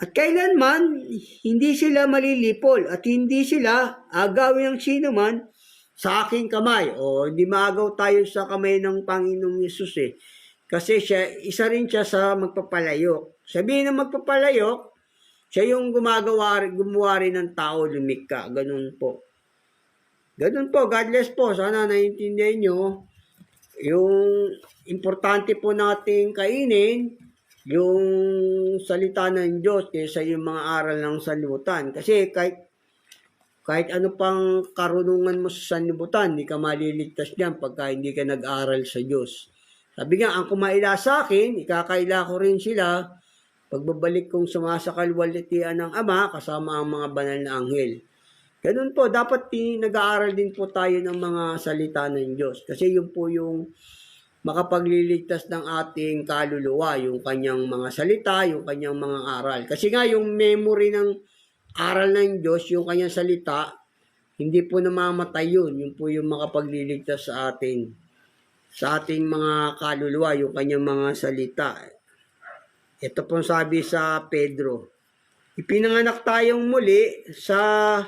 At kailanman, hindi sila malilipol at hindi sila agawin ng sino man sa aking kamay. O hindi maagaw tayo sa kamay ng Panginoong Yesus eh. Kasi isa rin siya sa magpapalayok. Sabihin ng magpapalayok, siya yung gumawa rin ng tao, lumikha. Ganun po. Ganun po. God bless po. Sana naiintindihan nyo. Yung importante po nating kainin, yung salita ng Diyos kaysa yung mga aral ng sanlibutan. Kasi kahit ano pang karunungan mo sa sanlibutan, hindi ka maliligtas diyan pagka hindi ka nag-aral sa Diyos. Sabi nga, ang kumaila sa akin, ikakaila ko rin sila pagbabalik kong sumasakalwalitian ng Ama kasama ang mga banal na anghel. Ganun po, dapat nag-aaral din po tayo ng mga salita ng Diyos. Kasi yun po yung makapagliligtas ng ating kaluluwa, yung kanyang mga salita, yung kanyang mga aral. Kasi nga yung memory ng aral ng Diyos, yung kanyang salita, hindi po namamatay yun. Yun po yung makapagliligtas sa ating mga kaluluwa, yung kanyang mga salita. Ito pong sabi sa Pedro, ipinanganak tayong muli sa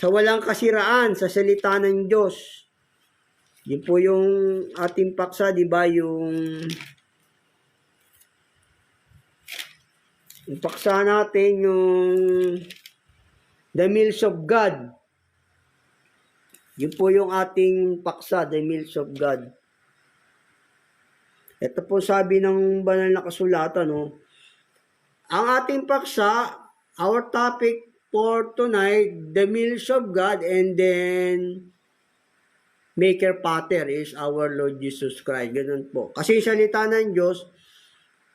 walang kasiraan, sa salita ng Diyos. Yun po yung ating paksa, di ba? Yung paksa natin, yung The Mills of God. Yun po yung ating paksa, The Mills of God. Ito po sabi ng banal na kasulatan, no? Ang ating paksa, our topic for tonight, the mills of God, and then Maker Pater is our Lord Jesus Christ. Ganun po. Kasi salita ng Diyos,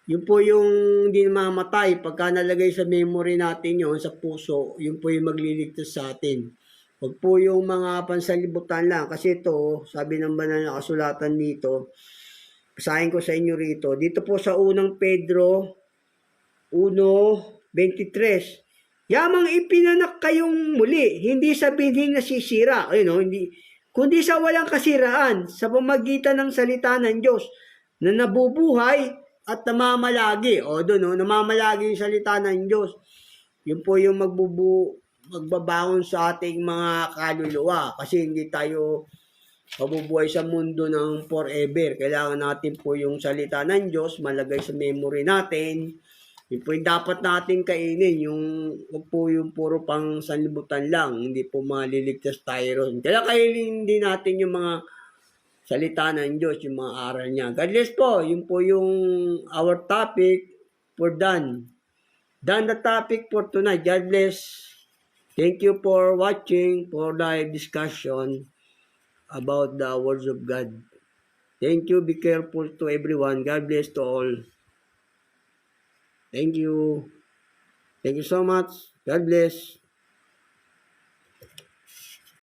yun po yung hindi mamatay. Pagka nalagay sa memory natin yun, sa puso, yun po yung magliligtas sa atin. Huwag po yung mga pansalibutan lang. Kasi ito, sabi ng banal na kasulatan dito, basahin ko sa inyo rito. Dito po sa unang Pedro 1:23. Yamang ipinanak kayong muli, hindi sa binhing nasisira. Ayun, kundi sa walang kasiraan, sa pamagitan ng salita ng Diyos na nabubuhay at namamalagi. Doon, namamalagi yung salita ng Diyos. Yun po yung magbabangon sa ating mga kaluluwa. Kasi hindi tayo mabubuhay sa mundo ng forever. Kailangan natin po yung salita ng Diyos, malagay sa memory natin. Yun po yung dapat natin kainin, huwag po yung puro pang sanlibutan lang, hindi po maliligtas tayo ron. Kaya kainin din natin yung mga salita ng Diyos, yung mga aral niya. God bless po, yun po yung our topic for done. Done the topic for tonight. God bless. Thank you for watching, for live discussion about the words of God. Thank you. Be careful to everyone. God bless to all. Thank you. Thank you so much. God bless.